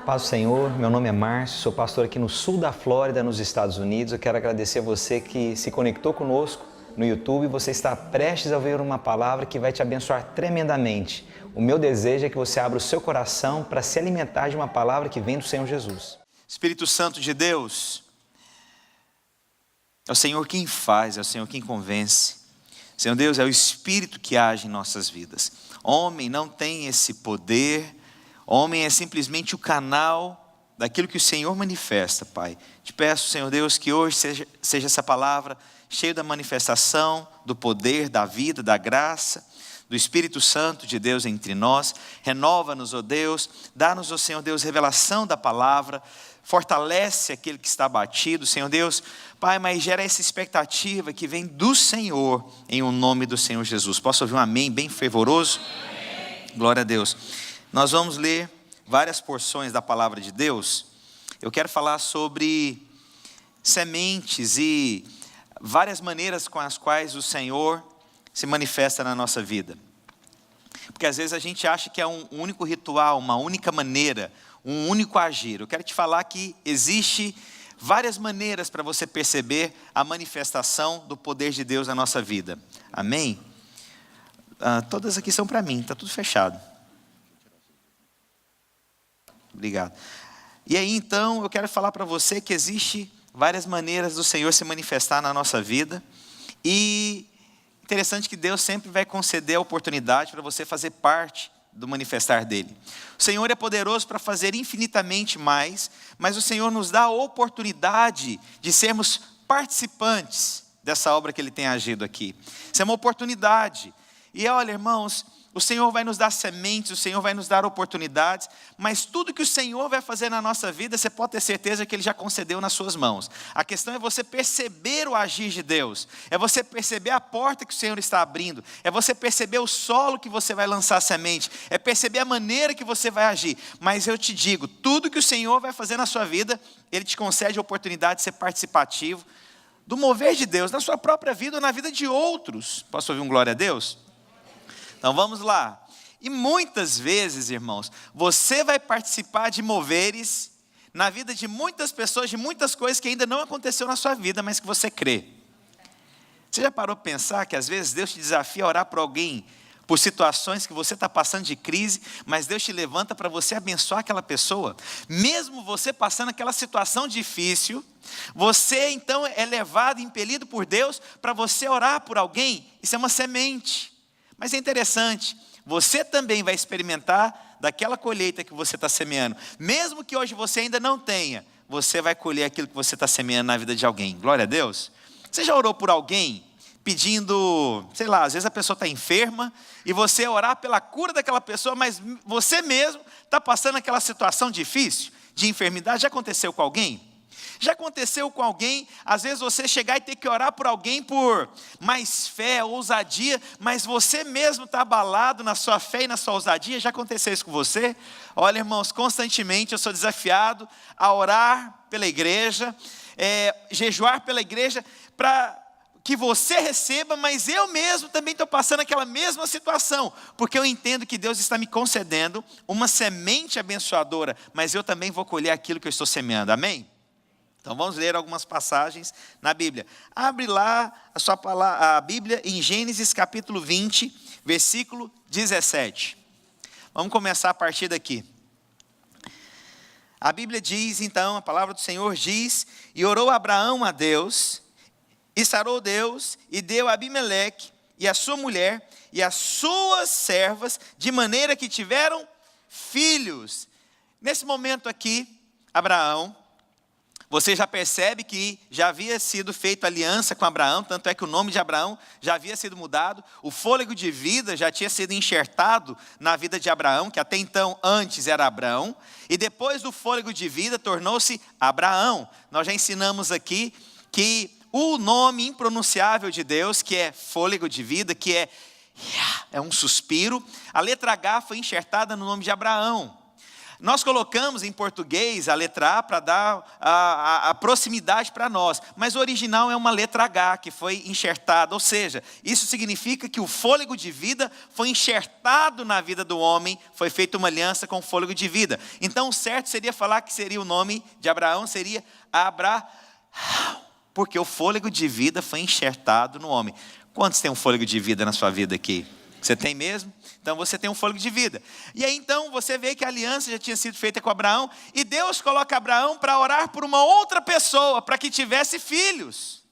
Paz do Senhor, meu nome é Márcio, sou pastor aqui no sul da Flórida, nos Estados Unidos. Eu quero agradecer a você que se conectou conosco no YouTube. Você está prestes a ouvir uma palavra que vai te abençoar tremendamente. O meu desejo é que você abra o seu coração para se alimentar de uma palavra que vem do Senhor Jesus. Espírito Santo de Deus, é o Senhor quem faz, é o Senhor quem convence. Senhor Deus, é o Espírito que age em nossas vidas. Homem não tem esse poder. Homem é simplesmente o canal daquilo que o Senhor manifesta, Pai. Te peço, Senhor Deus, que hoje seja essa palavra cheia da manifestação, do poder, da vida, da graça, do Espírito Santo de Deus entre nós. Renova-nos, ó Deus, dá-nos, ó Senhor Deus, revelação da palavra, fortalece aquele que está abatido, Senhor Deus, Pai, mas gera essa expectativa que vem do Senhor, em o nome do Senhor Jesus. Posso ouvir um amém bem fervoroso? Amém. Glória a Deus. Nós vamos ler várias porções da palavra de Deus. Eu quero falar sobre sementes e várias maneiras com as quais o Senhor se manifesta na nossa vida. Porque às vezes a gente acha que é um único ritual, uma única maneira, um único agir. Eu quero te falar que existe várias maneiras para você perceber a manifestação do poder de Deus na nossa vida. Amém? Todas aqui são para mim, está tudo fechado. Obrigado. E aí então eu quero falar para você que existe várias maneiras do Senhor se manifestar na nossa vida. E interessante que Deus sempre vai conceder a oportunidade para você fazer parte do manifestar dele. O Senhor é poderoso para fazer infinitamente mais, mas o Senhor nos dá a oportunidade de sermos participantes dessa obra que ele tem agido aqui. Isso é uma oportunidade. E olha, irmãos, o Senhor vai nos dar sementes, o Senhor vai nos dar oportunidades, mas tudo que o Senhor vai fazer na nossa vida, você pode ter certeza que Ele já concedeu nas suas mãos. A questão é você perceber o agir de Deus, é você perceber a porta que o Senhor está abrindo, é você perceber o solo que você vai lançar a semente, é perceber a maneira que você vai agir. Mas eu te digo, tudo que o Senhor vai fazer na sua vida, Ele te concede a oportunidade de ser participativo do mover de Deus, na sua própria vida ou na vida de outros. Posso ouvir um glória a Deus? Então vamos lá. E muitas vezes, irmãos, você vai participar de moveres na vida de muitas pessoas, de muitas coisas que ainda não aconteceu na sua vida, mas que você crê. Você já parou para pensar que às vezes Deus te desafia a orar por alguém, por situações que você está passando de crise, mas Deus te levanta para você abençoar aquela pessoa? Mesmo você passando aquela situação difícil, você então é levado, impelido por Deus para você orar por alguém. Isso é uma semente. Mas é interessante, você também vai experimentar daquela colheita que você está semeando. Mesmo que hoje você ainda não tenha, você vai colher aquilo que você está semeando na vida de alguém. Glória a Deus. Você já orou por alguém pedindo, sei lá, às vezes a pessoa está enferma e você orar pela cura daquela pessoa, mas você mesmo está passando aquela situação difícil de enfermidade? Já aconteceu com alguém? Já aconteceu com alguém, às vezes você chegar e ter que orar por alguém por mais fé, ousadia, mas você mesmo está abalado na sua fé e na sua ousadia? Já aconteceu isso com você? Olha, irmãos, constantemente eu sou desafiado a orar pela igreja, jejuar pela igreja, para que você receba, mas eu mesmo também estou passando aquela mesma situação, porque eu entendo que Deus está me concedendo uma semente abençoadora, mas eu também vou colher aquilo que eu estou semeando, amém? Então vamos ler algumas passagens na Bíblia. Abre lá a Bíblia em Gênesis capítulo 20, versículo 17. Vamos começar a partir daqui. A Bíblia diz então, a palavra do Senhor diz: e orou Abraão a Deus, e sarou Deus, e deu a Abimeleque, e a sua mulher, e as suas servas, de maneira que tiveram filhos. Nesse momento aqui, Abraão, você já percebe que já havia sido feita aliança com Abraão, tanto é que o nome de Abraão já havia sido mudado, o fôlego de vida já tinha sido enxertado na vida de Abraão, que até então antes era Abrão, e depois do fôlego de vida tornou-se Abraão. Nós já ensinamos aqui que o nome impronunciável de Deus, que é fôlego de vida, que é um suspiro, a letra H foi enxertada no nome de Abraão. Nós colocamos em português a letra A para dar a proximidade para nós, mas o original é uma letra H que foi enxertada, ou seja, isso significa que o fôlego de vida foi enxertado na vida do homem, foi feita uma aliança com o fôlego de vida. Então o certo seria falar que seria o nome de Abraão, seria Abraão, porque o fôlego de vida foi enxertado no homem. Quantos têm um fôlego de vida na sua vida aqui? Você tem mesmo? Então você tem um fôlego de vida. E aí então você vê que a aliança já tinha sido feita com Abraão, e Deus coloca Abraão para orar por uma outra pessoa, para que tivesse filhos.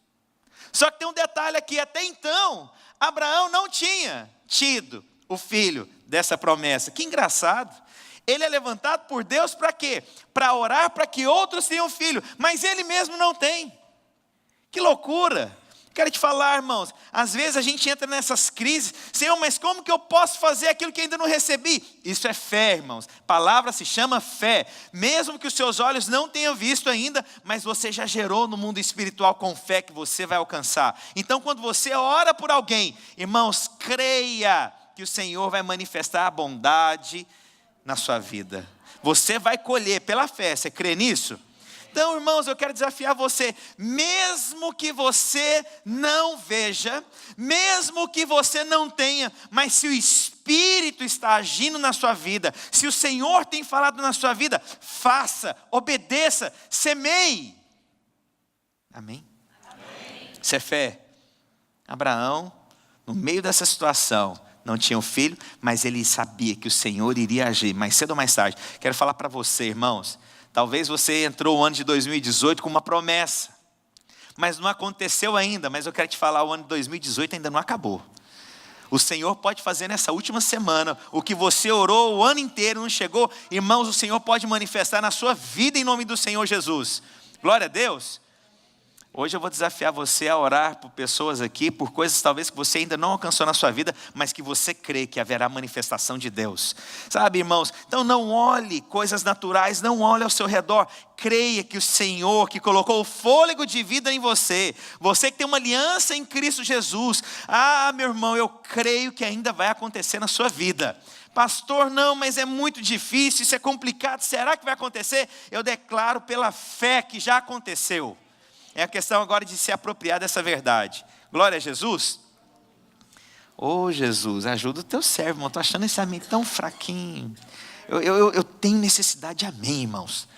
Só que tem um detalhe aqui, até então, Abraão não tinha tido o filho dessa promessa. Que engraçado. Ele é levantado por Deus para quê? Para orar para que outros tenham filho, mas ele mesmo não tem. Que loucura. Quero te falar, irmãos, às vezes a gente entra nessas crises, Senhor, mas como que eu posso fazer aquilo que ainda não recebi? Isso é fé, irmãos, palavra se chama fé, mesmo que os seus olhos não tenham visto ainda, mas você já gerou no mundo espiritual com fé que você vai alcançar. Então quando você ora por alguém, irmãos, creia que o Senhor vai manifestar a bondade na sua vida, você vai colher pela fé, você crê nisso? Então, irmãos, eu quero desafiar você, mesmo que você não veja, mesmo que você não tenha, mas se o Espírito está agindo na sua vida, se o Senhor tem falado na sua vida, faça, obedeça, semeie. Amém? Amém. Isso é fé. Abraão, no meio dessa situação, não tinha um filho, mas ele sabia que o Senhor iria agir, mais cedo ou mais tarde. Quero falar para você, irmãos, talvez você entrou o ano de 2018 com uma promessa, mas não aconteceu ainda, mas eu quero te falar, o ano de 2018 ainda não acabou. O Senhor pode fazer nessa última semana, o que você orou o ano inteiro, não chegou, irmãos, o Senhor pode manifestar na sua vida em nome do Senhor Jesus. Glória a Deus. Hoje eu vou desafiar você a orar por pessoas aqui, por coisas talvez que você ainda não alcançou na sua vida, mas que você crê que haverá manifestação de Deus. Sabe, irmãos? Então não olhe coisas naturais, não olhe ao seu redor. Creia que o Senhor que colocou o fôlego de vida em você, você que tem uma aliança em Cristo Jesus. Ah, meu irmão, eu creio que ainda vai acontecer na sua vida. Pastor, não, mas é muito difícil, isso é complicado, será que vai acontecer? Eu declaro pela fé que já aconteceu. É a questão agora de se apropriar dessa verdade. Glória a Jesus. Ô Jesus, ajuda o teu servo, irmão. Estou achando esse amém tão fraquinho. Eu tenho necessidade de amém, irmãos.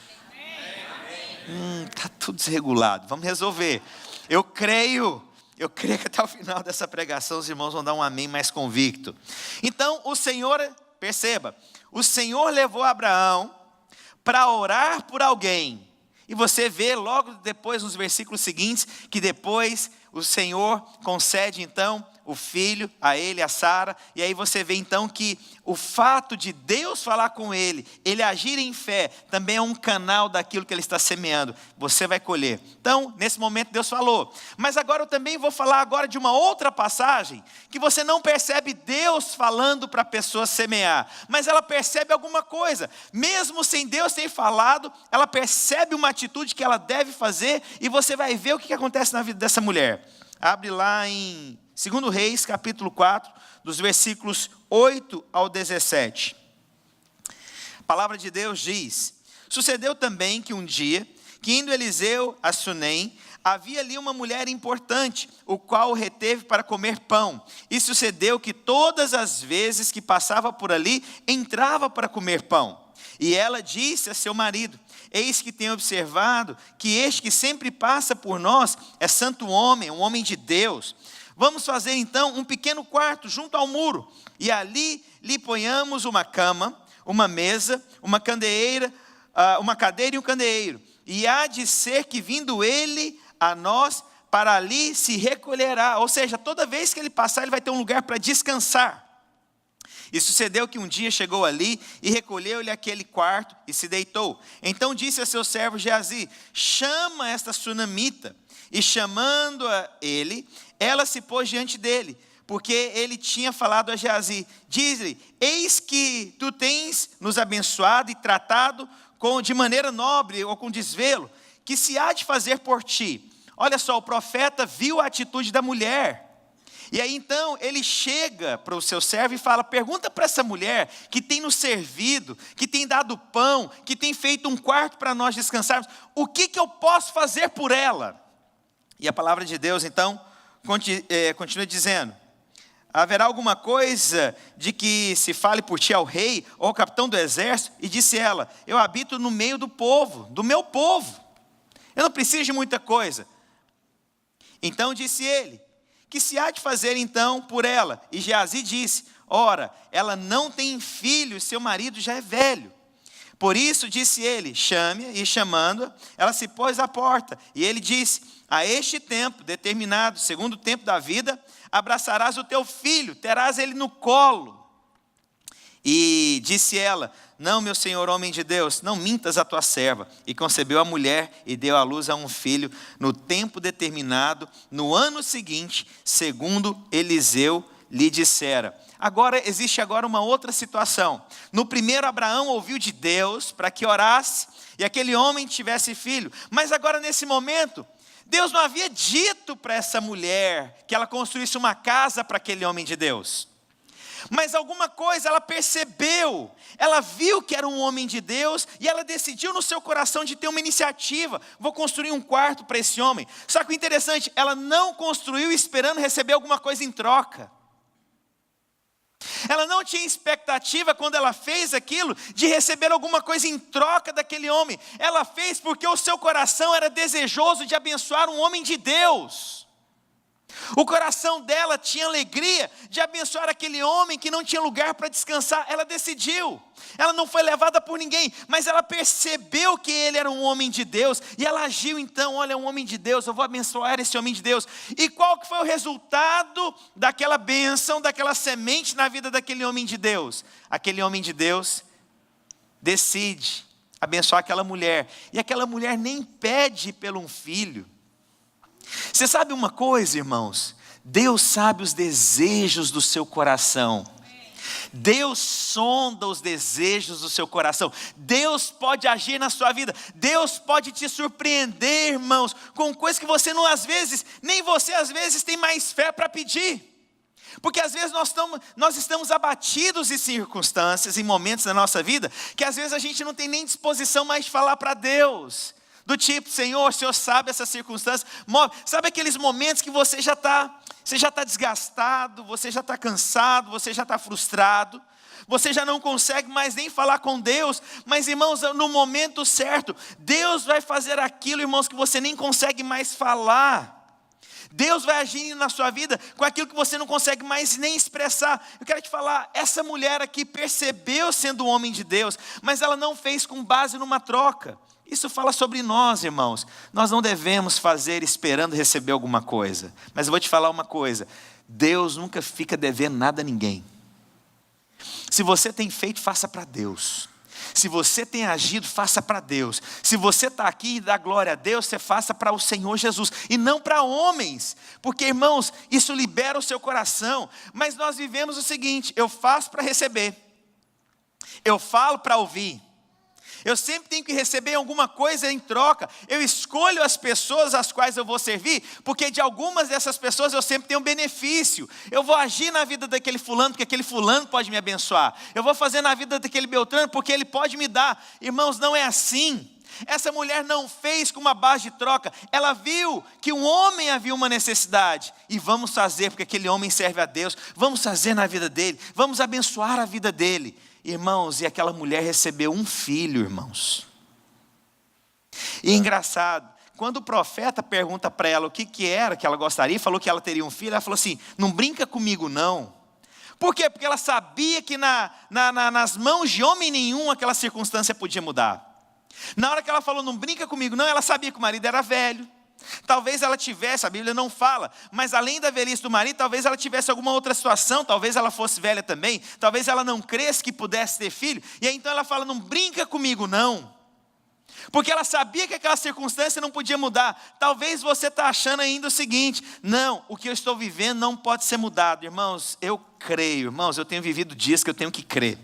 Está tudo desregulado. Vamos resolver. Eu creio que até o final dessa pregação os irmãos vão dar um amém mais convicto. Então o Senhor, perceba, o Senhor levou Abraão para orar por alguém. E você vê logo depois nos versículos seguintes, que depois o Senhor concede então o filho a ele, a Sara. E aí você vê então que o fato de Deus falar com ele, ele agir em fé, também é um canal daquilo que ele está semeando. Você vai colher. Então, nesse momento Deus falou. Mas agora eu também vou falar agora de uma outra passagem, que você não percebe Deus falando para a pessoa semear, mas ela percebe alguma coisa. Mesmo sem Deus ter falado, ela percebe uma atitude que ela deve fazer, e você vai ver o que acontece na vida dessa mulher. Abre lá em 2 Reis, capítulo 4, dos versículos 8 ao 17. A palavra de Deus diz: sucedeu também que um dia, que indo Eliseu a Sunem, havia ali uma mulher importante, o qual o reteve para comer pão. E sucedeu que todas as vezes que passava por ali, entrava para comer pão. E ela disse a seu marido: eis que tenho observado que este que sempre passa por nós é santo homem, um homem de Deus. Vamos fazer então um pequeno quarto junto ao muro, e ali lhe ponhamos uma cama, uma mesa, uma candeeira, uma cadeira e um candeeiro. E há de ser que vindo ele a nós, para ali se recolherá. Ou seja, toda vez que ele passar, ele vai ter um lugar para descansar. E sucedeu que um dia chegou ali e recolheu-lhe aquele quarto e se deitou. Então disse a seu servo Geazi: chama esta sunamita. E chamando-a ele, ela se pôs diante dele, porque ele tinha falado a Geazi: diz-lhe, eis que tu tens nos abençoado e tratado de maneira nobre ou com desvelo, que se há de fazer por ti. Olha só, o profeta viu a atitude da mulher. E aí então ele chega para o seu servo e fala: pergunta para essa mulher que tem nos servido, que tem dado pão, que tem feito um quarto para nós descansarmos, o que eu posso fazer por ela? E a palavra de Deus então continua dizendo: haverá alguma coisa de que se fale por ti ao rei ou ao capitão do exército? E disse ela: eu habito no meio do povo, do meu povo, eu não preciso de muita coisa. Então disse ele: que se há de fazer então por ela? E Geazi disse: ora, ela não tem filho e seu marido já é velho. Por isso disse ele: chame-a. E chamando-a, ela se pôs à porta. E ele disse: a este tempo determinado, segundo o tempo da vida, abraçarás o teu filho, terás ele no colo. E disse ela: não, meu senhor, homem de Deus, não mintas a tua serva. E concebeu a mulher e deu à luz a um filho no tempo determinado, no ano seguinte, segundo Eliseu lhe dissera. Agora, existe agora uma outra situação. No primeiro, Abraão ouviu de Deus para que orasse e aquele homem tivesse filho. Mas agora, nesse momento, Deus não havia dito para essa mulher que ela construísse uma casa para aquele homem de Deus. Mas alguma coisa ela percebeu, ela viu que era um homem de Deus e ela decidiu no seu coração de ter uma iniciativa: vou construir um quarto para esse homem. Só que o interessante, ela não construiu esperando receber alguma coisa em troca. Ela não tinha expectativa quando ela fez aquilo de receber alguma coisa em troca daquele homem. Ela fez porque o seu coração era desejoso de abençoar um homem de Deus. O coração dela tinha alegria de abençoar aquele homem que não tinha lugar para descansar. Ela decidiu, ela não foi levada por ninguém, mas ela percebeu que ele era um homem de Deus, e ela agiu então: olha, um homem de Deus, eu vou abençoar esse homem de Deus. E qual que foi o resultado daquela bênção, daquela semente na vida daquele homem de Deus? Aquele homem de Deus decide abençoar aquela mulher, e aquela mulher nem pede pelo um filho. Você sabe uma coisa, irmãos? Deus sabe os desejos do seu coração. Deus sonda os desejos do seu coração. Deus pode agir na sua vida. Deus pode te surpreender, irmãos, com coisas que você não, às vezes, nem você às vezes tem mais fé para pedir. Porque às vezes nós estamos abatidos em circunstâncias, em momentos da nossa vida, que às vezes a gente não tem nem disposição mais de falar para Deus. Do tipo: Senhor, o Senhor sabe essa circunstância. Sabe aqueles momentos que você já está desgastado, você já está cansado, você já está frustrado, você já não consegue mais nem falar com Deus. Mas, irmãos, no momento certo, Deus vai fazer aquilo, irmãos, que você nem consegue mais falar. Deus vai agir na sua vida com aquilo que você não consegue mais nem expressar. Eu quero te falar, essa mulher aqui percebeu sendo um homem de Deus, mas ela não fez com base numa troca. Isso fala sobre nós, irmãos. Nós não devemos fazer esperando receber alguma coisa. Mas eu vou te falar uma coisa: Deus nunca fica devendo nada a ninguém. Se você tem feito, faça para Deus. Se você tem agido, faça para Deus. Se você está aqui e dá glória a Deus, você faça para o Senhor Jesus, e não para homens. Porque, irmãos, isso libera o seu coração. Mas nós vivemos o seguinte: eu faço para receber, eu falo para ouvir, eu sempre tenho que receber alguma coisa em troca. Eu escolho as pessoas às quais eu vou servir, porque de algumas dessas pessoas eu sempre tenho benefício. Eu vou agir na vida daquele fulano, porque aquele fulano pode me abençoar. Eu vou fazer na vida daquele Beltrano, porque ele pode me dar. Irmãos, não é assim. Essa mulher não fez com uma base de troca. Ela viu que um homem havia uma necessidade, e vamos fazer, porque aquele homem serve a Deus. Vamos fazer na vida dele, vamos abençoar a vida dele. Irmãos, e aquela mulher recebeu um filho, irmãos. E engraçado, quando o profeta pergunta para ela o que era que ela gostaria, falou que ela teria um filho, ela falou assim: não brinca comigo não. Por quê? Porque ela sabia que nas mãos de homem nenhum aquela circunstância podia mudar. Na hora que ela falou não brinca comigo não, ela sabia que o marido era velho. Talvez ela tivesse, a Bíblia não fala, mas além da velhice do marido, talvez ela tivesse alguma outra situação, talvez ela fosse velha também, talvez ela não cresça que pudesse ter filho, e aí então ela fala, não brinca comigo não, porque ela sabia que aquela circunstância não podia mudar. Talvez você está achando ainda o seguinte: não, o que eu estou vivendo não pode ser mudado. Irmãos, eu creio, irmãos, eu tenho vivido dias que eu tenho que crer.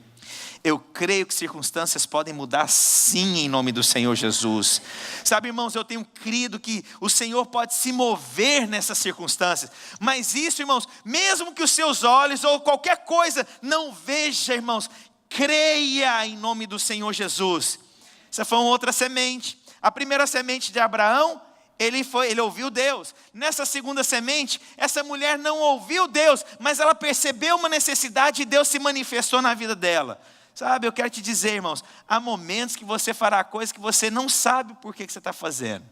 eu creio que circunstâncias podem mudar sim em nome do Senhor Jesus. Sabe, irmãos, eu tenho crido que o Senhor pode se mover nessas circunstâncias. Mas isso, irmãos, mesmo que os seus olhos ou qualquer coisa não veja, irmãos, creia em nome do Senhor Jesus. Essa foi uma outra semente. A primeira semente de Abraão, ele ouviu Deus. Nessa segunda semente, essa mulher não ouviu Deus, mas ela percebeu uma necessidade e Deus se manifestou na vida dela. Sabe, eu quero te dizer, irmãos, há momentos que você fará coisas que você não sabe por que você está fazendo.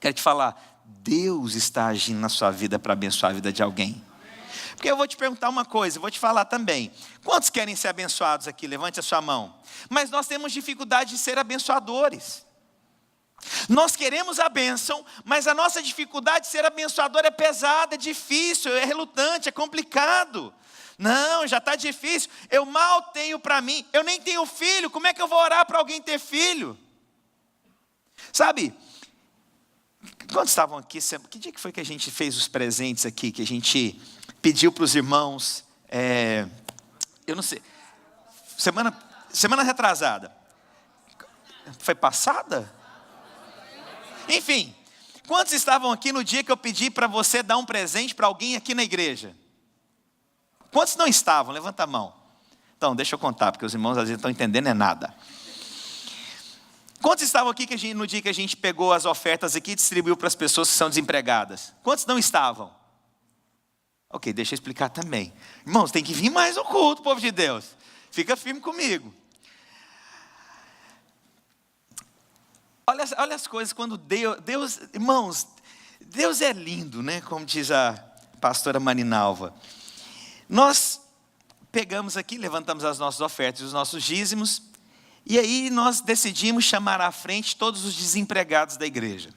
Quero te falar, Deus está agindo na sua vida para abençoar a vida de alguém. Porque eu vou te perguntar uma coisa, eu vou te falar também. Quantos querem ser abençoados aqui? Levante a sua mão. Mas nós temos dificuldade de ser abençoadores. Nós queremos a bênção, mas a nossa dificuldade de ser abençoador é pesada, é difícil, é relutante, é complicado. Não, já está difícil, eu mal tenho para mim, eu nem tenho filho, como é que eu vou orar para alguém ter filho? Sabe, quando estavam aqui, que dia que foi que a gente fez os presentes aqui, que a gente pediu para os irmãos, eu não sei, semana retrasada, foi passada? Enfim, quantos estavam aqui no dia que eu pedi para você dar um presente para alguém aqui na igreja? Quantos não estavam? Levanta a mão. Então, deixa eu contar, porque os irmãos às vezes não estão entendendo é nada. Quantos estavam aqui no dia que a gente pegou as ofertas aqui e distribuiu para as pessoas que são desempregadas? Quantos não estavam? Ok, deixa eu explicar também. Irmãos, tem que vir mais no culto, povo de Deus. Fica firme comigo. Olha as coisas quando Deus, irmãos, Deus é lindo, né? Como diz a pastora Marinalva. Nós pegamos aqui, levantamos as nossas ofertas e os nossos dízimos, e aí nós decidimos chamar à frente todos os desempregados da igreja.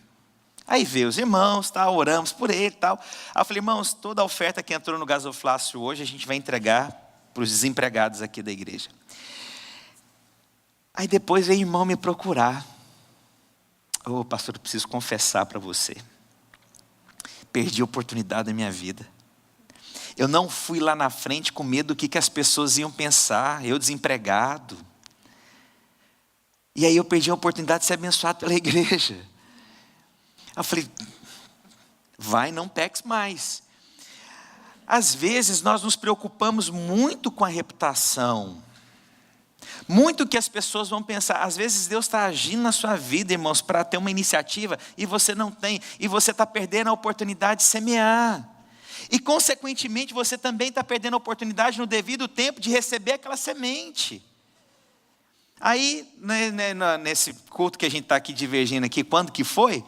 Aí veio os irmãos, tal, oramos por ele, tal. Aí eu falei, irmãos, toda a oferta que entrou no gasoflácio hoje, a gente vai entregar para os desempregados aqui da igreja. Aí depois veio o irmão me procurar. Pastor, eu preciso confessar para você. Perdi a oportunidade da minha vida. Eu não fui lá na frente com medo do que as pessoas iam pensar, eu desempregado. E aí eu perdi a oportunidade de ser abençoado pela igreja. Eu falei, vai, não peques mais. Às vezes nós nos preocupamos muito com a reputação. Muito que as pessoas vão pensar, às vezes Deus está agindo na sua vida, irmãos, para ter uma iniciativa, e você não tem, e você está perdendo a oportunidade de semear. E consequentemente você também está perdendo a oportunidade no devido tempo de receber aquela semente. Aí, nesse culto que a gente está aqui divergindo aqui, quando que foi?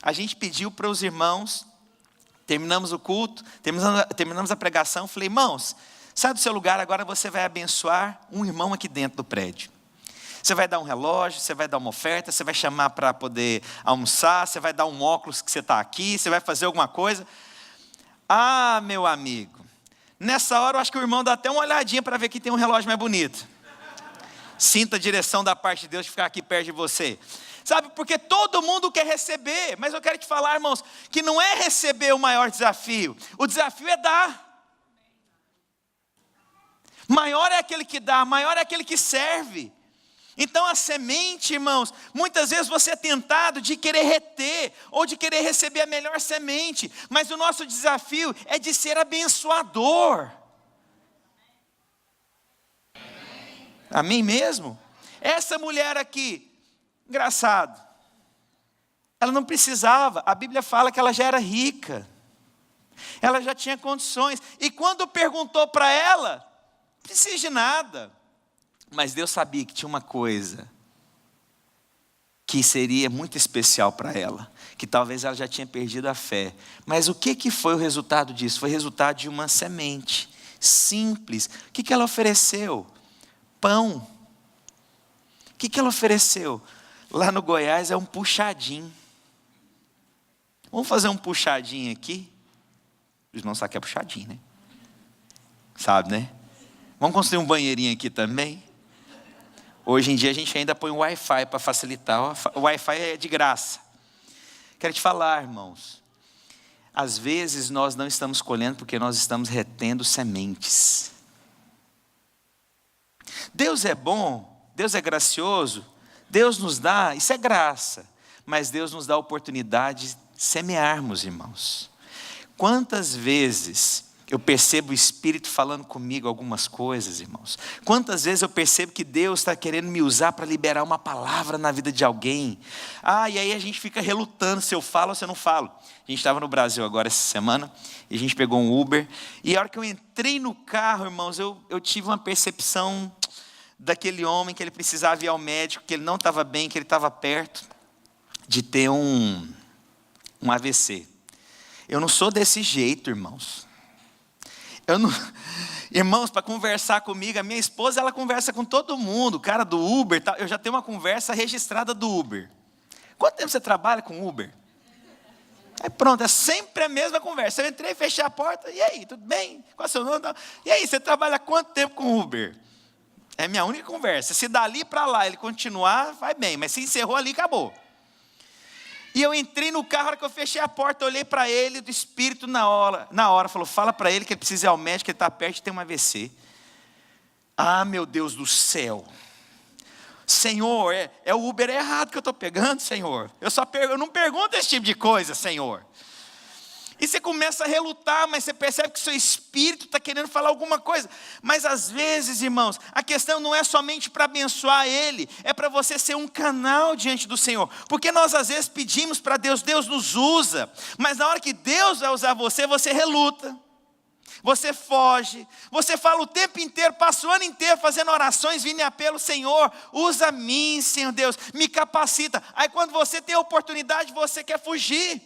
A gente pediu para os irmãos, terminamos o culto, terminamos a pregação, falei, irmãos, sai do seu lugar, agora você vai abençoar um irmão aqui dentro do prédio. Você vai dar um relógio, você vai dar uma oferta, você vai chamar para poder almoçar, você vai dar um óculos que você está aqui, você vai fazer alguma coisa. Ah, meu amigo, nessa hora eu acho que o irmão dá até uma olhadinha para ver que tem um relógio mais bonito. Sinta a direção da parte de Deus de ficar aqui perto de você. Sabe, porque todo mundo quer receber, mas eu quero te falar, irmãos, que não é receber o maior desafio. O desafio é dar. Maior é aquele que dá, maior é aquele que serve. Então a semente, irmãos, muitas vezes você é tentado de querer reter, ou de querer receber a melhor semente, mas o nosso desafio é de ser abençoador. Amém mesmo? Essa mulher aqui, engraçado, ela não precisava, a Bíblia fala que ela já era rica, ela já tinha condições, e quando perguntou para ela, não precisa de nada. Mas Deus sabia que tinha uma coisa que seria muito especial para ela, que talvez ela já tinha perdido a fé. Mas o que foi o resultado disso? Foi o resultado de uma semente simples. O que ela ofereceu? Pão. O que ela ofereceu? Lá no Goiás é um puxadinho. Vamos fazer um puxadinho aqui? Os irmãos sabem que é puxadinho, né? Sabe, né? Vamos construir um banheirinho aqui também? Hoje em dia a gente ainda põe o Wi-Fi para facilitar. O Wi-Fi é de graça. Quero te falar, irmãos. Às vezes nós não estamos colhendo porque nós estamos retendo sementes. Deus é bom, Deus é gracioso, Deus nos dá, isso é graça, mas Deus nos dá a oportunidade de semearmos, irmãos. Quantas vezes eu percebo o Espírito falando comigo algumas coisas, irmãos. Quantas vezes eu percebo que Deus está querendo me usar para liberar uma palavra na vida de alguém. E aí a gente fica relutando se eu falo ou se eu não falo. A gente estava no Brasil agora essa semana, e a gente pegou um Uber. E a hora que eu entrei no carro, irmãos, eu tive uma percepção daquele homem que ele precisava ir ao médico, que ele não estava bem, que ele estava perto de ter um AVC. Eu não sou desse jeito, irmãos. Irmãos, para conversar comigo, a minha esposa, ela conversa com todo mundo, o cara do Uber, eu já tenho uma conversa registrada do Uber. Quanto tempo você trabalha com Uber? Aí pronto, é sempre a mesma conversa. Eu entrei, fechei a porta, e aí, tudo bem? Qual é o seu nome? E aí, você trabalha quanto tempo com Uber? É a minha única conversa. Se dali para lá ele continuar, vai bem, mas se encerrou ali, acabou. E eu entrei no carro, a hora que eu fechei a porta, eu olhei para ele, do Espírito na hora, falou, fala para ele que ele precisa ir ao médico, que ele está perto de ter um AVC. Meu Deus do céu. Senhor, é o Uber errado que eu estou pegando, Senhor. Eu não pergunto esse tipo de coisa, Senhor. E você começa a relutar, mas você percebe que o seu espírito está querendo falar alguma coisa. Mas às vezes, irmãos, a questão não é somente para abençoar ele, é para você ser um canal diante do Senhor. Porque nós às vezes pedimos para Deus, Deus nos usa, mas na hora que Deus vai usar você, você reluta. Você foge, você fala o tempo inteiro, passa o ano inteiro fazendo orações, vindo em apelo, Senhor, usa mim, Senhor Deus, me capacita. Aí quando você tem a oportunidade, você quer fugir.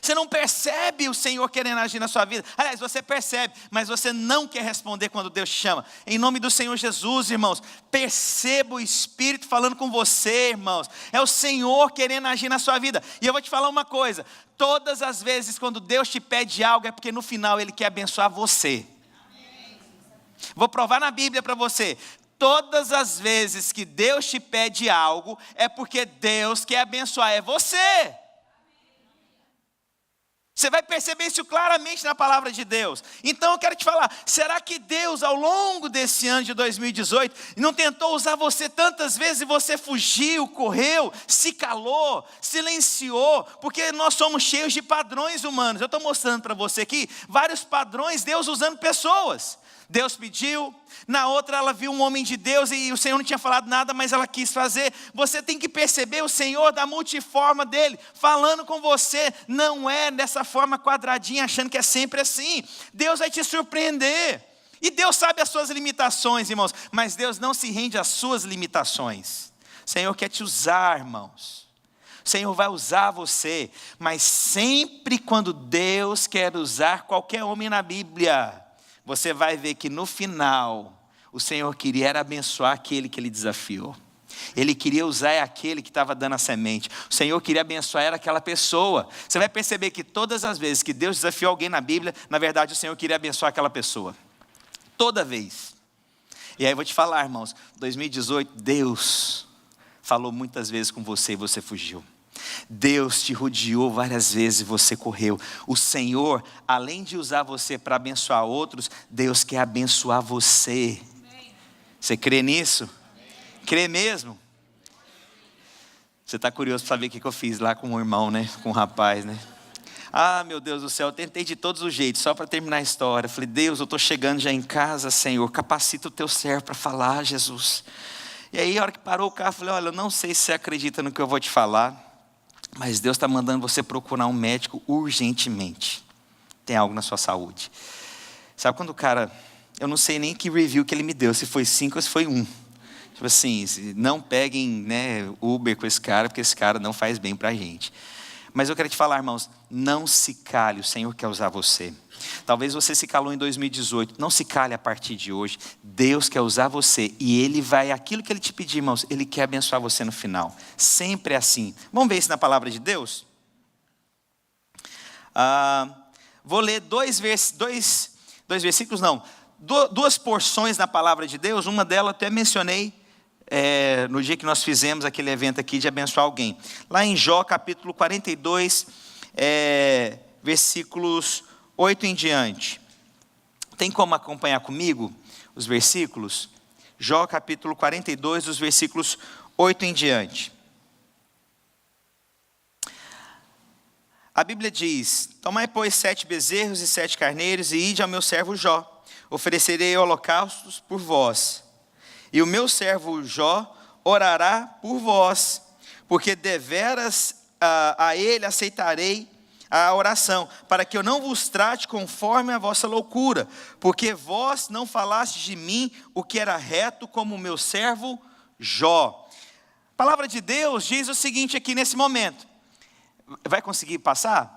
Você não percebe o Senhor querendo agir na sua vida. Aliás, você percebe, mas você não quer responder quando Deus te chama. Em nome do Senhor Jesus, irmãos, perceba o Espírito falando com você, irmãos. É o Senhor querendo agir na sua vida. E eu vou te falar uma coisa. Todas as vezes quando Deus te pede algo, é porque no final Ele quer abençoar você. Vou provar na Bíblia para você. Todas as vezes que Deus te pede algo, é porque Deus quer abençoar, é você. Você vai perceber isso claramente na palavra de Deus. Então eu quero te falar, será que Deus ao longo desse ano de 2018 não tentou usar você tantas vezes e você fugiu, correu, se calou, silenciou? Porque nós somos cheios de padrões humanos. Eu estou mostrando para você aqui vários padrões, Deus usando pessoas. Deus pediu, na outra ela viu um homem de Deus e o Senhor não tinha falado nada, mas ela quis fazer. Você tem que perceber o Senhor da multiforma dele, falando com você, não é dessa forma quadradinha, achando que é sempre assim. Deus vai te surpreender, e Deus sabe as suas limitações, irmãos, mas Deus não se rende às suas limitações. O Senhor quer te usar, irmãos. O Senhor vai usar você, mas sempre quando Deus quer usar qualquer homem na Bíblia, você vai ver que no final, o Senhor queria era abençoar aquele que Ele desafiou. Ele queria usar aquele que estava dando a semente. O Senhor queria abençoar era aquela pessoa. Você vai perceber que todas as vezes que Deus desafiou alguém na Bíblia, na verdade o Senhor queria abençoar aquela pessoa. Toda vez. E aí eu vou te falar, irmãos, 2018, Deus falou muitas vezes com você e você fugiu. Deus te rodeou várias vezes e você correu. O Senhor, além de usar você para abençoar outros, Deus quer abençoar você. Você crê nisso? Crê mesmo? Você está curioso para saber o que eu fiz lá com o irmão, né? Com o rapaz, né? Meu Deus do céu, eu tentei de todos os jeitos, só para terminar a história. Eu falei, Deus, eu estou chegando já em casa, Senhor, capacita o teu servo para falar, Jesus. E aí, a hora que parou o carro, eu falei, olha, eu não sei se você acredita no que eu vou te falar, mas Deus está mandando você procurar um médico urgentemente. Tem algo na sua saúde. Sabe quando o cara, eu não sei nem que review que ele me deu, se foi 5 ou se foi 1. Tipo assim, não peguem, né, Uber com esse cara, porque esse cara não faz bem para a gente. Mas eu quero te falar, irmãos, não se cale, o Senhor quer usar você. Talvez você se calou em 2018, não se cale a partir de hoje. Deus quer usar você e Ele vai, aquilo que Ele te pedir, irmãos, Ele quer abençoar você no final. Sempre é assim. Vamos ver isso na palavra de Deus? Vou ler dois versículos, não. Duas porções na palavra de Deus. Uma delas até mencionei no dia que nós fizemos aquele evento aqui de abençoar alguém. Lá em Jó capítulo 42, versículos 8 em diante. Tem como acompanhar comigo os versículos? Jó capítulo 42, dos versículos 8 em diante. A Bíblia diz: tomai, pois, 7 bezerros e 7 carneiros, e ide ao meu servo Jó. Oferecerei holocaustos por vós. E o meu servo Jó orará por vós, porque deveras a ele aceitarei a oração, para que eu não vos trate conforme a vossa loucura, porque vós não falastes de mim o que era reto, como o meu servo Jó. A palavra de Deus diz o seguinte aqui nesse momento. Vai conseguir passar?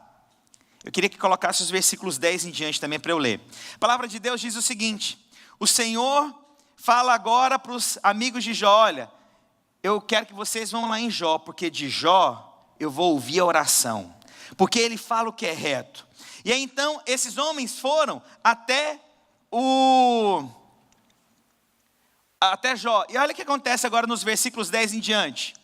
Eu queria que colocasse os versículos 10 em diante também para eu ler. A palavra de Deus diz o seguinte: o Senhor fala agora para os amigos de Jó: olha, eu quero que vocês vão lá em Jó, porque de Jó eu vou ouvir a oração, porque ele fala o que é reto. E aí então esses homens foram até Jó. E olha o que acontece agora nos versículos 10 em diante.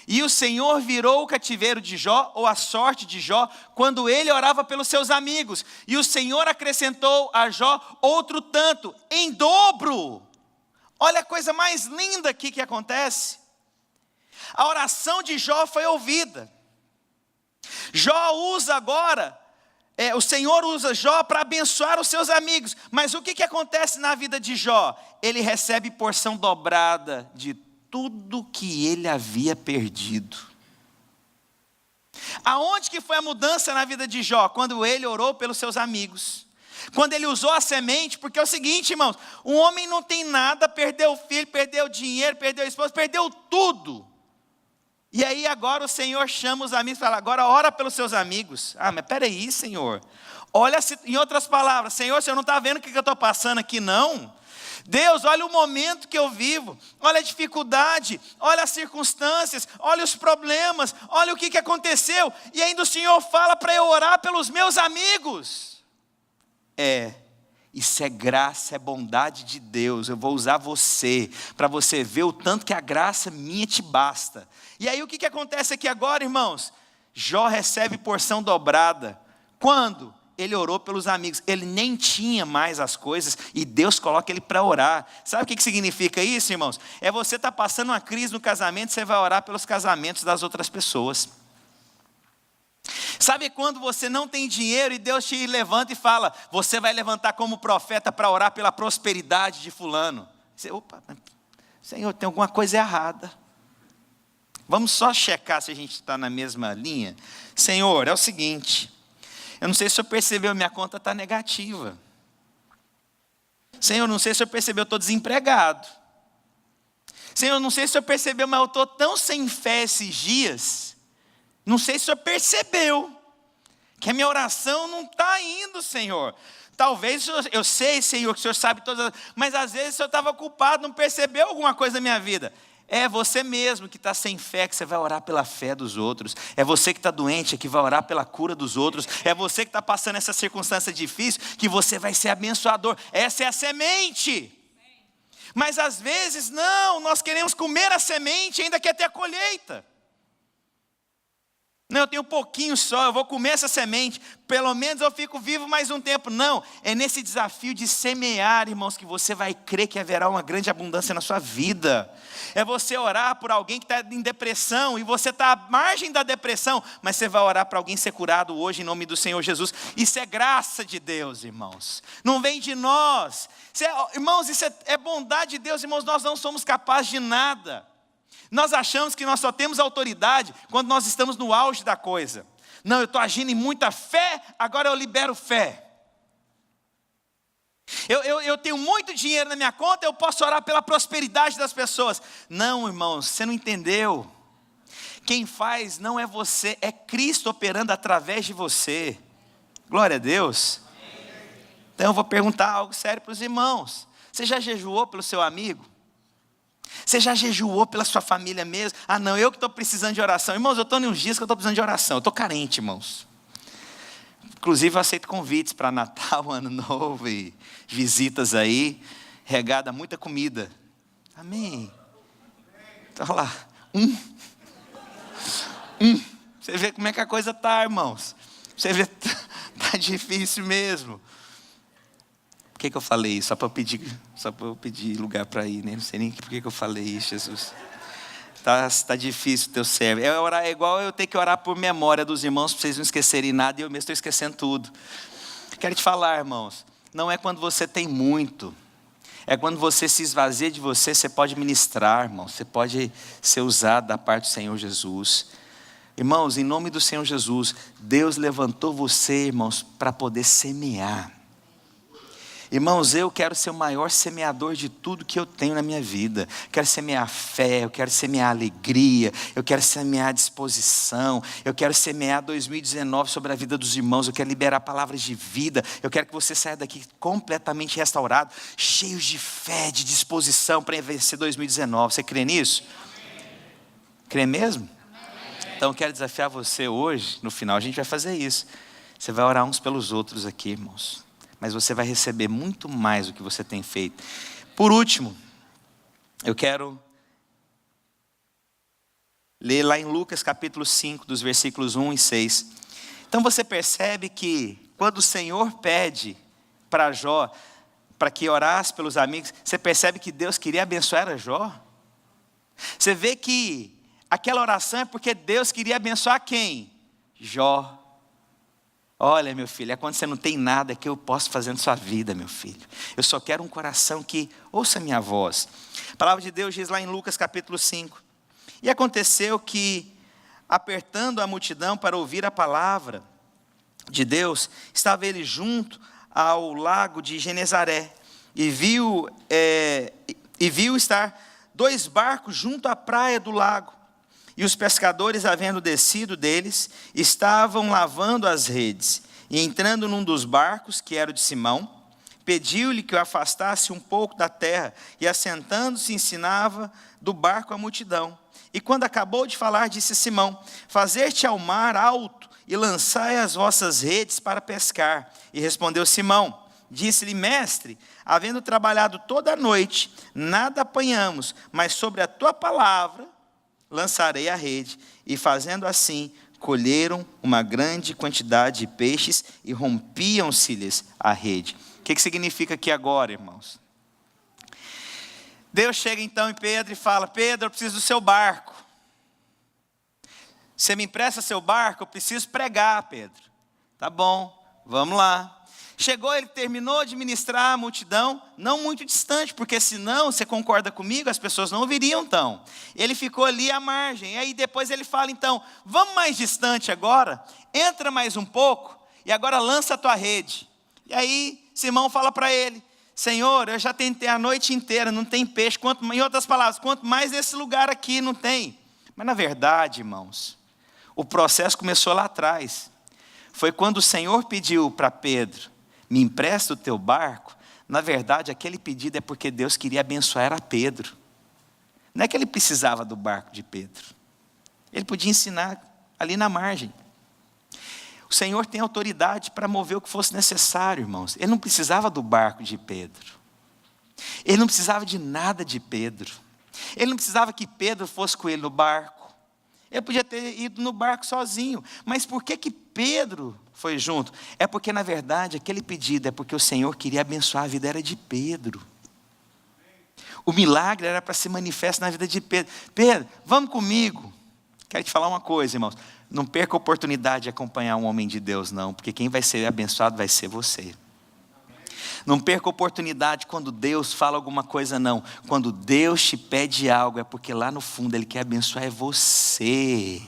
E o Senhor virou o cativeiro de Jó, ou a sorte de Jó, quando ele orava pelos seus amigos. E o Senhor acrescentou a Jó outro tanto, em dobro. Olha a coisa mais linda aqui que acontece. A oração de Jó foi ouvida. Jó usa agora, o Senhor usa Jó para abençoar os seus amigos. Mas o que acontece na vida de Jó? Ele recebe porção dobrada de tudo que ele havia perdido. Aonde que foi a mudança na vida de Jó? Quando ele orou pelos seus amigos. Quando ele usou a semente, porque é o seguinte, irmãos, um homem não tem nada, perdeu o filho, perdeu o dinheiro, perdeu a esposa, perdeu tudo. E aí agora o Senhor chama os amigos e fala: agora ora pelos seus amigos. Ah, mas peraí, Senhor. Olha, em outras palavras, Senhor, você não está vendo o que eu estou passando aqui, não? Deus, olha o momento que eu vivo, olha a dificuldade, olha as circunstâncias, olha os problemas, olha o que aconteceu. E ainda o Senhor fala para eu orar pelos meus amigos. Isso é graça, é bondade de Deus. Eu vou usar você, para você ver o tanto que a graça minha te basta. E aí o que acontece aqui agora, irmãos? Jó recebe porção dobrada. Quando? Ele orou pelos amigos. Ele nem tinha mais as coisas e Deus coloca ele para orar. Sabe o que significa isso, irmãos? É você estar passando uma crise no casamento, você vai orar pelos casamentos das outras pessoas. Sabe quando você não tem dinheiro e Deus te levanta e fala: você vai levantar como profeta para orar pela prosperidade de fulano. Você, opa, Senhor, tem alguma coisa errada. Vamos só checar se a gente está na mesma linha. Senhor, é o seguinte: eu não sei se o senhor percebeu, minha conta está negativa. Senhor, não sei se o senhor percebeu, eu estou desempregado. Senhor, não sei se o senhor percebeu, mas eu estou tão sem fé esses dias. Não sei se o senhor percebeu que a minha oração não está indo, Senhor. Talvez, eu sei, Senhor, que o senhor sabe todas, mas às vezes o senhor estava culpado, não percebeu alguma coisa na minha vida. É você mesmo que está sem fé, que você vai orar pela fé dos outros. É você que está doente, que vai orar pela cura dos outros. É você que está passando essa circunstância difícil, que você vai ser abençoador. Essa é a semente. Mas às vezes não, nós queremos comer a semente e ainda quer ter a colheita. Não, eu tenho um pouquinho só, eu vou comer essa semente, pelo menos eu fico vivo mais um tempo. Não, é nesse desafio de semear, irmãos, que você vai crer que haverá uma grande abundância na sua vida. É você orar por alguém que está em depressão, e você está à margem da depressão, mas você vai orar para alguém ser curado hoje em nome do Senhor Jesus. Isso é graça de Deus, irmãos. Não vem de nós. Irmãos, isso é bondade de Deus, irmãos, nós não somos capazes de nada. Nós achamos que nós só temos autoridade quando nós estamos no auge da coisa. Não, eu estou agindo em muita fé, agora eu libero fé. Eu tenho muito dinheiro na minha conta, eu posso orar pela prosperidade das pessoas. Não, irmãos, você não entendeu. Quem faz não é você, é Cristo operando através de você. Glória a Deus. Então eu vou perguntar algo sério para os irmãos. Você já jejuou pelo seu amigo? Você já jejuou pela sua família mesmo? Ah não, eu que estou precisando de oração. Irmãos, eu estou em uns dias que eu estou precisando de oração. Eu estou carente, irmãos. Inclusive eu aceito convites para Natal, Ano Novo e visitas aí. Regada a muita comida. Amém. Então lá. Você vê como é que a coisa está, irmãos. Você vê, está difícil mesmo. que eu falei isso? Só para eu pedir lugar para ir, né? Não sei nem por que eu falei isso, Jesus. Tá difícil o teu servo. É igual eu ter que orar por memória dos irmãos, para vocês não esquecerem nada, e eu mesmo estou esquecendo tudo. Quero te falar, irmãos, não é quando você tem muito, é quando você se esvazia de você pode ministrar, irmão, você pode ser usado da parte do Senhor Jesus. Irmãos, em nome do Senhor Jesus, Deus levantou você, irmãos, para poder semear. Irmãos, eu quero ser o maior semeador de tudo que eu tenho na minha vida. Quero semear fé, eu quero semear alegria, eu quero semear disposição, eu quero semear 2019 sobre a vida dos irmãos, eu quero liberar palavras de vida, eu quero que você saia daqui completamente restaurado, cheios de fé, de disposição para vencer 2019. Você crê nisso? Crê mesmo? Então eu quero desafiar você hoje, no final a gente vai fazer isso. Você vai orar uns pelos outros aqui, irmãos. Mas você vai receber muito mais do que você tem feito. Por último, eu quero ler lá em Lucas capítulo 5, dos versículos 1 e 6. Então você percebe que quando o Senhor pede para Jó, para que orasse pelos amigos, você percebe que Deus queria abençoar a Jó? Você vê que aquela oração é porque Deus queria abençoar quem? Jó. Olha, meu filho, é quando você não tem nada que eu posso fazer na sua vida, meu filho. Eu só quero um coração que ouça a minha voz. A palavra de Deus diz lá em Lucas capítulo 5. E aconteceu que, apertando a multidão para ouvir a palavra de Deus, estava ele junto ao lago de Genezaré. E viu estar 2 barcos junto à praia do lago. E os pescadores, havendo descido deles, estavam lavando as redes. E entrando num dos barcos, que era o de Simão, pediu-lhe que o afastasse um pouco da terra. E assentando-se, ensinava do barco a multidão. E quando acabou de falar, disse a Simão: fazer-te ao mar alto e lançai as vossas redes para pescar. E respondeu Simão, disse-lhe: mestre, havendo trabalhado toda a noite, nada apanhamos, mas sobre a tua palavra lançarei a rede. E fazendo assim, colheram uma grande quantidade de peixes e rompiam-se-lhes a rede. O que significa aqui agora, irmãos? Deus chega então em Pedro e fala: Pedro, eu preciso do seu barco. Você me empresta seu barco? Eu preciso pregar, Pedro. Tá bom, vamos lá. Chegou, ele terminou de ministrar a multidão, não muito distante, porque senão, você concorda comigo, as pessoas não ouviriam então. Ele ficou ali à margem, e aí depois ele fala então: vamos mais distante agora, entra mais um pouco, e agora lança a tua rede. E aí Simão fala para ele: Senhor, eu já tentei a noite inteira, não tem peixe, em outras palavras, quanto mais nesse lugar aqui não tem. Mas na verdade, irmãos, o processo começou lá atrás. Foi quando o Senhor pediu para Pedro: me empresta o teu barco. Na verdade, aquele pedido é porque Deus queria abençoar a Pedro. Não é que ele precisava do barco de Pedro. Ele podia ensinar ali na margem. O Senhor tem autoridade para mover o que fosse necessário, irmãos. Ele não precisava do barco de Pedro. Ele não precisava de nada de Pedro. Ele não precisava que Pedro fosse com ele no barco. Ele podia ter ido no barco sozinho. Mas por que Pedro foi junto? É porque, na verdade, aquele pedido é porque o Senhor queria abençoar a vida era de Pedro. O milagre era para ser manifesto na vida de Pedro. Pedro, vamos comigo. Quero te falar uma coisa, irmãos. Não perca a oportunidade de acompanhar um homem de Deus, não. Porque quem vai ser abençoado vai ser você. Não perca a oportunidade quando Deus fala alguma coisa, não. Quando Deus te pede algo, é porque lá no fundo Ele quer abençoar você.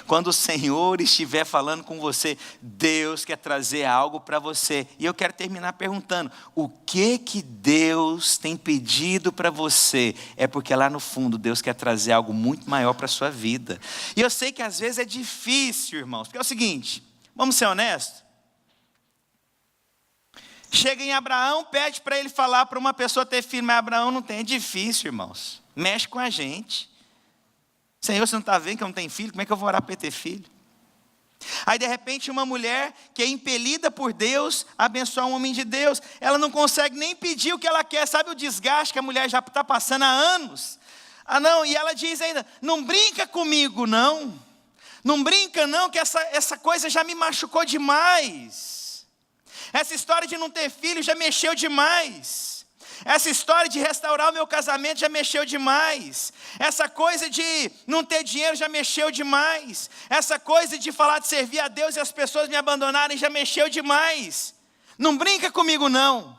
Quando o Senhor estiver falando com você, Deus quer trazer algo para você. E eu quero terminar perguntando: o que Deus tem pedido para você? É porque lá no fundo Deus quer trazer algo muito maior para a sua vida. E eu sei que às vezes é difícil, irmãos. Porque é o seguinte, vamos ser honestos. Chega em Abraão, pede para ele falar para uma pessoa ter filho, mas Abraão não tem. É difícil, irmãos. Mexe com a gente. Senhor, você não está vendo que eu não tenho filho? Como é que eu vou orar para ter filho? Aí de repente uma mulher que é impelida por Deus a abençoar um homem de Deus, ela não consegue nem pedir o que ela quer. Sabe o desgaste que a mulher já está passando há anos? Ah não, e ela diz ainda: não brinca comigo não. Não brinca não, que essa coisa já me machucou demais. Essa história de não ter filho já mexeu demais. Essa história de restaurar o meu casamento já mexeu demais. Essa coisa de não ter dinheiro já mexeu demais. Essa coisa de falar de servir a Deus e as pessoas me abandonarem já mexeu demais. Não brinca comigo não.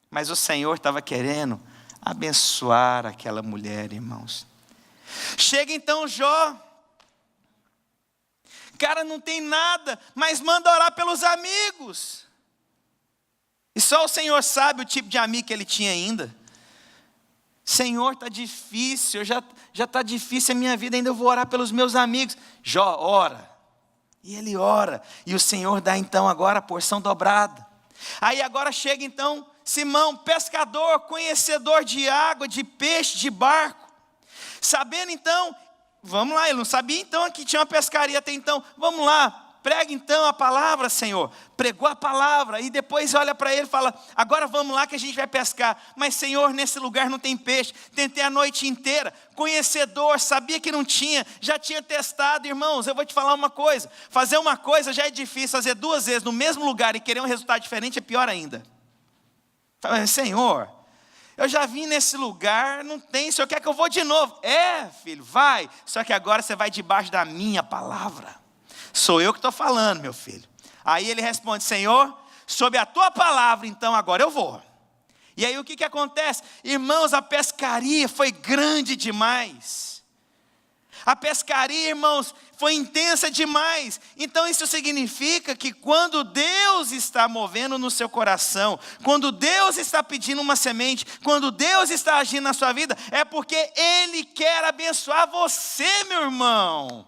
Mas o Senhor estava querendo abençoar aquela mulher, irmãos. Chega então Jó. Cara, não tem nada, mas manda orar pelos amigos. E só o Senhor sabe o tipo de amigo que ele tinha ainda. Senhor, está difícil, já está difícil a minha vida, ainda eu vou orar pelos meus amigos. Jó, ora. E ele ora. E o Senhor dá então agora a porção dobrada. Aí agora chega então Simão, pescador, conhecedor de água, de peixe, de barco. Sabendo então, vamos lá, ele não sabia então que tinha uma pescaria até então. Vamos lá. Prega então a palavra, Senhor. Pregou a palavra e depois olha para ele e fala, agora vamos lá que a gente vai pescar. Mas Senhor, nesse lugar não tem peixe. Tentei a noite inteira. Conhecedor, sabia que não tinha. Já tinha testado, irmãos. Eu vou te falar uma coisa. Fazer uma coisa já é difícil. Fazer 2 vezes no mesmo lugar e querer um resultado diferente é pior ainda. Senhor, eu já vim nesse lugar, não tem. O Senhor quer que eu vou de novo? É, filho, vai. Só que agora você vai debaixo da minha palavra. Sou eu que estou falando, meu filho. Aí ele responde, Senhor, sob a tua palavra, então agora eu vou. E aí o que acontece? Irmãos, a pescaria foi grande demais. A pescaria, irmãos, foi intensa demais. Então isso significa que quando Deus está movendo no seu coração, quando Deus está pedindo uma semente, quando Deus está agindo na sua vida, é porque Ele quer abençoar você, meu irmão.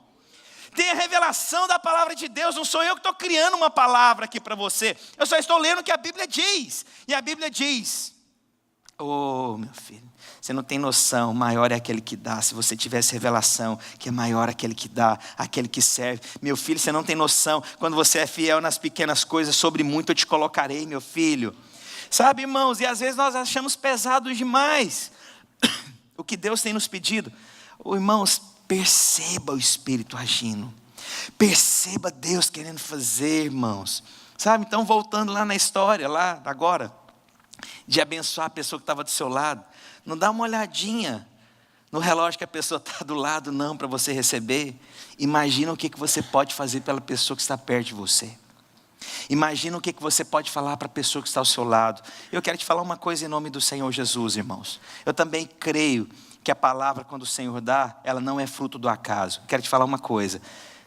Tem a revelação da palavra de Deus. Não sou eu que estou criando uma palavra aqui para você. Eu só estou lendo o que a Bíblia diz. E a Bíblia diz, oh meu filho, você não tem noção, maior é aquele que dá. Se você tivesse revelação, que é maior aquele que dá, aquele que serve. Meu filho, você não tem noção, quando você é fiel nas pequenas coisas, sobre muito eu te colocarei, meu filho. Sabe, irmãos, e às vezes nós achamos pesado demais o que Deus tem nos pedido. Irmãos, perceba o Espírito agindo. Perceba Deus querendo fazer, irmãos. Sabe, então voltando lá na história, lá agora, de abençoar a pessoa que estava do seu lado. Não dá uma olhadinha no relógio que a pessoa está do lado, não, para você receber. Imagina o que você pode fazer pela pessoa que está perto de você. Imagina o que você pode falar para a pessoa que está ao seu lado. Eu quero te falar uma coisa em nome do Senhor Jesus, irmãos. Eu também creio que a palavra, quando o Senhor dá, ela não é fruto do acaso. Quero te falar uma coisa.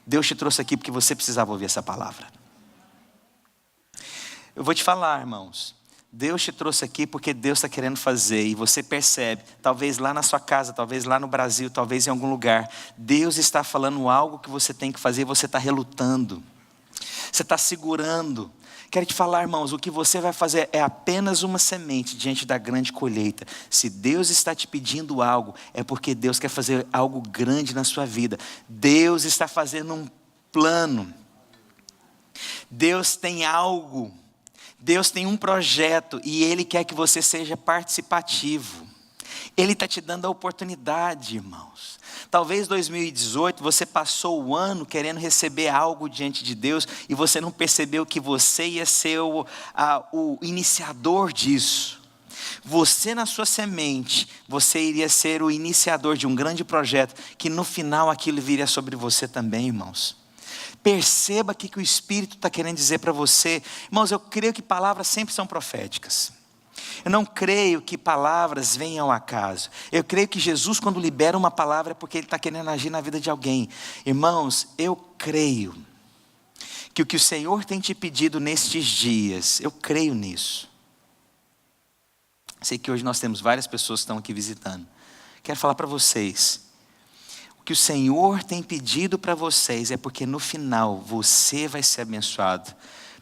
Deus te trouxe aqui porque você precisava ouvir essa palavra. Eu vou te falar, irmãos. Deus te trouxe aqui porque Deus está querendo fazer. E você percebe, talvez lá na sua casa, talvez lá no Brasil, talvez em algum lugar. Deus está falando algo que você tem que fazer e você está relutando. Você está segurando. Quero te falar, irmãos, o que você vai fazer é apenas uma semente diante da grande colheita. Se Deus está te pedindo algo, é porque Deus quer fazer algo grande na sua vida. Deus está fazendo um plano. Deus tem algo. Deus tem um projeto e Ele quer que você seja participativo. Ele está te dando a oportunidade, irmãos. Talvez 2018 você passou o ano querendo receber algo diante de Deus e você não percebeu que você ia ser o iniciador disso. Você na sua semente, você iria ser o iniciador de um grande projeto que no final aquilo viria sobre você também, irmãos. Perceba o que o Espírito está querendo dizer para você. Irmãos, eu creio que palavras sempre são proféticas. Eu não creio que palavras venham ao acaso. Eu creio que Jesus, quando libera uma palavra, é porque Ele está querendo agir na vida de alguém. Irmãos, eu creio que o Senhor tem te pedido nestes dias, eu creio nisso. Sei que hoje nós temos várias pessoas que estão aqui visitando. Quero falar para vocês. O que o Senhor tem pedido para vocês é porque no final você vai ser abençoado.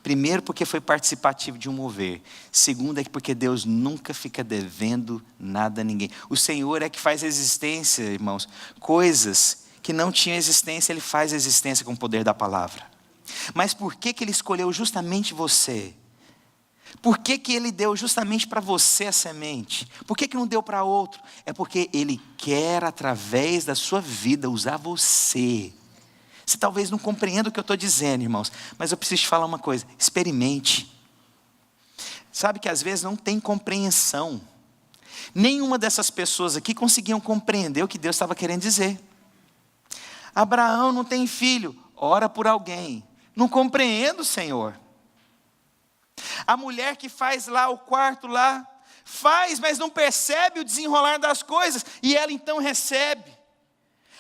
Primeiro, porque foi participativo de um mover. Segundo, é porque Deus nunca fica devendo nada a ninguém. O Senhor é que faz existência, irmãos. Coisas que não tinham existência, Ele faz existência com o poder da palavra. Mas por que Ele escolheu justamente você? Por que Ele deu justamente para você a semente? Por que não deu para outro? É porque Ele quer, através da sua vida, usar você. Você talvez não compreenda o que eu estou dizendo, irmãos, mas eu preciso te falar uma coisa. Experimente. Sabe que às vezes não tem compreensão. Nenhuma dessas pessoas aqui conseguiam compreender o que Deus estava querendo dizer. Abraão não tem filho, ora por alguém. Não compreendo, Senhor. A mulher que faz lá o quarto lá, faz, mas não percebe o desenrolar das coisas, e ela então recebe.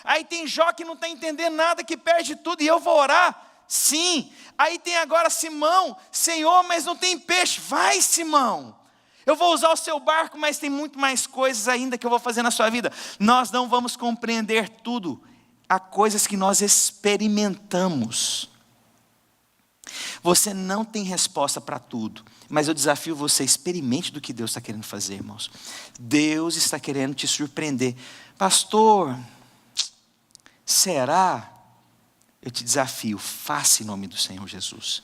Aí tem Jó que não está entendendo nada, que perde tudo, e eu vou orar. Sim. Aí tem agora Simão, Senhor, mas não tem peixe. Vai, Simão. Eu vou usar o seu barco, mas tem muito mais coisas ainda que eu vou fazer na sua vida. Nós não vamos compreender tudo. Há coisas que nós experimentamos. Você não tem resposta para tudo, mas eu desafio você, experimente do que Deus está querendo fazer, irmãos. Deus está querendo te surpreender. Pastor, será? Eu te desafio, faça em nome do Senhor Jesus.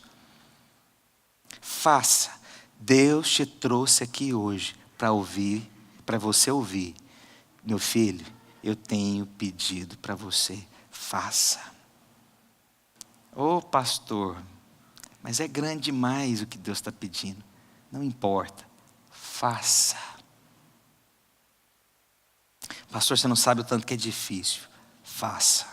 Faça. Deus te trouxe aqui hoje para ouvir, para você ouvir. Meu filho, eu tenho pedido para você, faça. Ô pastor, mas é grande demais o que Deus está pedindo. Não importa, faça. Pastor, você não sabe o tanto que é difícil. Faça.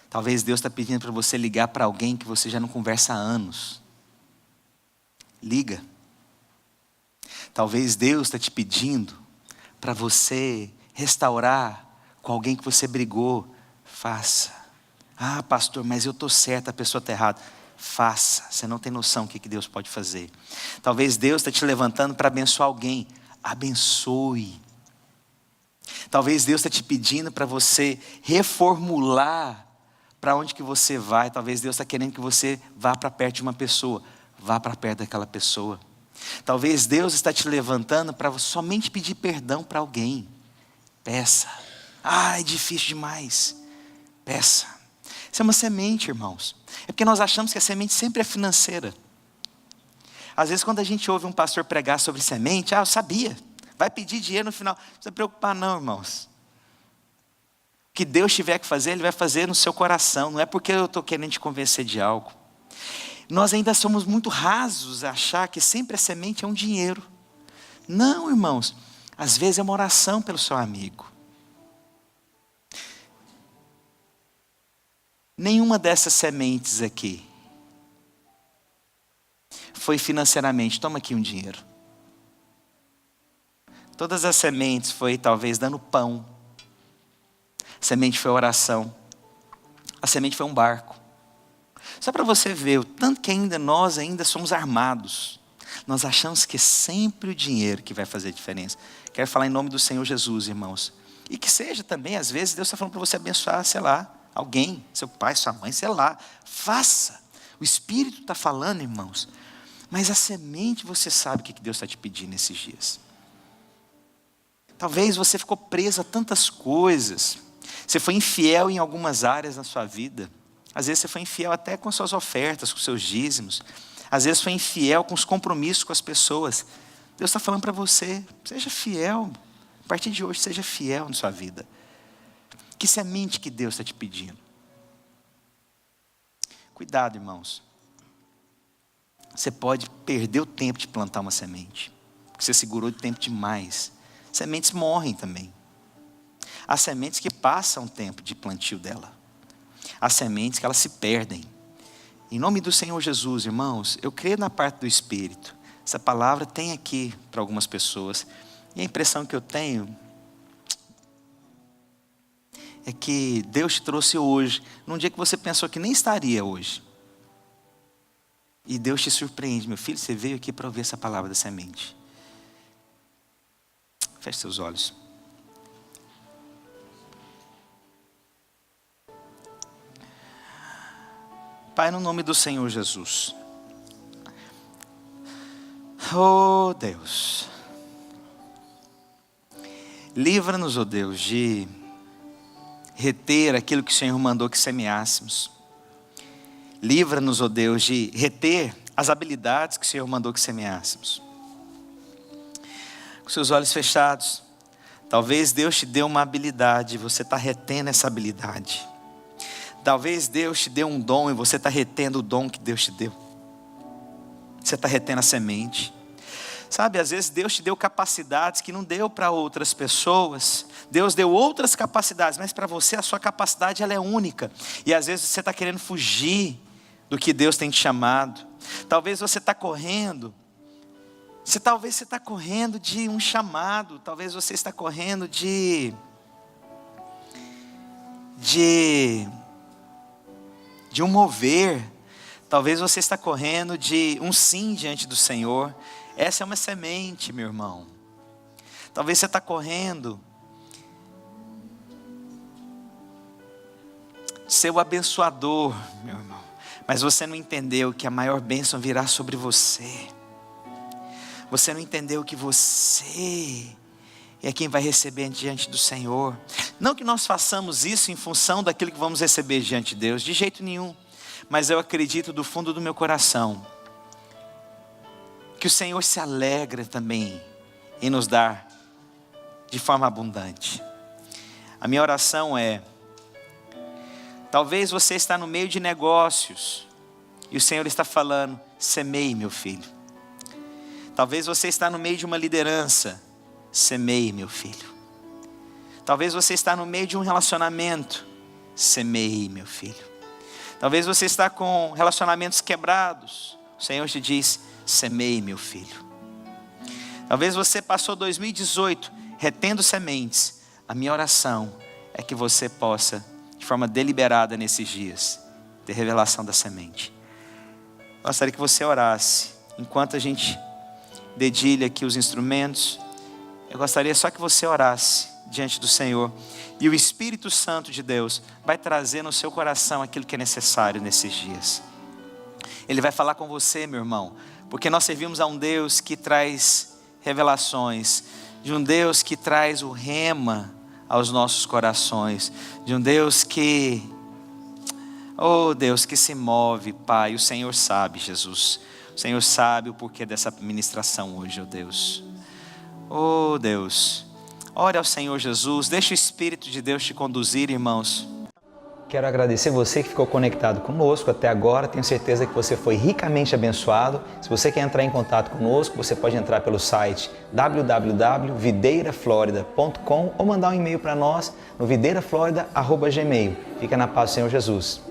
Talvez Deus está pedindo para você ligar para alguém que você já não conversa há anos. Liga. Talvez Deus está te pedindo para você restaurar com alguém que você brigou. Faça. Ah, pastor, mas eu estou certo, a pessoa está errada. Faça. Você não tem noção do que Deus pode fazer. Talvez Deus está te levantando para abençoar alguém. Abençoe. Talvez Deus está te pedindo para você reformular para onde que você vai. Talvez Deus está querendo que você vá para perto de uma pessoa. Vá para perto daquela pessoa. Talvez Deus está te levantando para somente pedir perdão para alguém. Peça. Ah, é difícil demais. Peça. Isso é uma semente, irmãos. É porque nós achamos que a semente sempre é financeira. Às vezes quando a gente ouve um pastor pregar sobre semente, eu sabia. Vai pedir dinheiro no final. Não precisa preocupar não, irmãos. O que Deus tiver que fazer, Ele vai fazer no seu coração. Não é porque eu estou querendo te convencer de algo. Nós ainda somos muito rasos a achar que sempre a semente é um dinheiro. Não, irmãos. Às vezes é uma oração pelo seu amigo. Nenhuma dessas sementes aqui foi financeiramente, toma aqui um dinheiro. Todas as sementes foi talvez dando pão. A semente foi oração. A semente foi um barco. Só para você ver o tanto que nós ainda somos armados. Nós achamos que é sempre o dinheiro que vai fazer a diferença. Quero falar em nome do Senhor Jesus, irmãos. E que seja também, às vezes, Deus está falando para você abençoar, sei lá, alguém, seu pai, sua mãe, sei lá. Faça. O Espírito está falando, irmãos. Mas a semente, você sabe o que Deus está te pedindo nesses dias. Talvez você ficou preso a tantas coisas. Você foi infiel em algumas áreas na sua vida. Às vezes você foi infiel até com suas ofertas, com seus dízimos. Às vezes foi infiel com os compromissos com as pessoas. Deus está falando para você, seja fiel. A partir de hoje, seja fiel na sua vida. Que semente que Deus está te pedindo? Cuidado, irmãos. Você pode perder o tempo de plantar uma semente. Porque você segurou de tempo demais. Sementes morrem também. Há sementes que passam o tempo de plantio dela. Há sementes que elas se perdem. Em nome do Senhor Jesus, irmãos, eu creio na parte do Espírito. Essa palavra tem aqui para algumas pessoas. E a impressão que eu tenho é que Deus te trouxe hoje, num dia que você pensou que nem estaria hoje. E Deus te surpreende, meu filho, você veio aqui para ouvir essa palavra da semente. Feche seus olhos. Pai, no nome do Senhor Jesus. Oh Deus. Livra-nos, oh Deus, de reter aquilo que o Senhor mandou que semeássemos. Livra-nos, oh Deus, de reter as habilidades que o Senhor mandou que semeássemos. Com seus olhos fechados, talvez Deus te deu uma habilidade e você está retendo essa habilidade. Talvez Deus te deu um dom e você está retendo o dom que Deus te deu. você está retendo a semente. Sabe, às vezes Deus te deu capacidades que não deu para outras pessoas. Deus deu outras capacidades, mas para você a sua capacidade ela é única. E às vezes você está querendo fugir do que Deus tem te chamado. Talvez você está correndo. Talvez você está correndo de um chamado. Talvez você está correndo de um mover. Talvez você está correndo de um sim diante do Senhor. Essa é uma semente, meu irmão. Talvez você está correndo ser o abençoador, meu irmão. Mas você não entendeu que a maior bênção virá sobre você. Você não entendeu que você é quem vai receber diante do Senhor. Não que nós façamos isso em função daquilo que vamos receber diante de Deus, de jeito nenhum. Mas eu acredito do fundo do meu coração que o Senhor se alegra também em nos dar de forma abundante. A minha oração é: talvez você está no meio de negócios e o Senhor está falando, semeie, meu filho. Talvez você está no meio de uma liderança, semeie, meu filho. Talvez você está no meio de um relacionamento, semeie, meu filho. Talvez você está com relacionamentos quebrados, o Senhor te diz, semeie, meu filho. Talvez você passou 2018 retendo sementes. A minha oração é que você possa, de forma deliberada nesses dias, ter revelação da semente. Gostaria que você orasse, enquanto a gente dedilha aqui os instrumentos. Eu gostaria só que você orasse diante do Senhor. E o Espírito Santo de Deus vai trazer no seu coração aquilo que é necessário nesses dias. Ele vai falar com você, meu irmão. Porque nós servimos a um Deus que traz revelações. De um Deus que traz o rema aos nossos corações. De um Deus que... oh Deus, que se move, Pai. O Senhor sabe, Jesus. O Senhor sabe o porquê dessa ministração hoje, oh Deus. Oh Deus. Ore ao Senhor Jesus. Deixa o Espírito de Deus te conduzir, irmãos. Quero agradecer você que ficou conectado conosco até agora. Tenho certeza que você foi ricamente abençoado. Se você quer entrar em contato conosco, você pode entrar pelo site www.videiraflorida.com ou mandar um e-mail para nós no videiraflorida@gmail.com. Fica na paz do Senhor Jesus.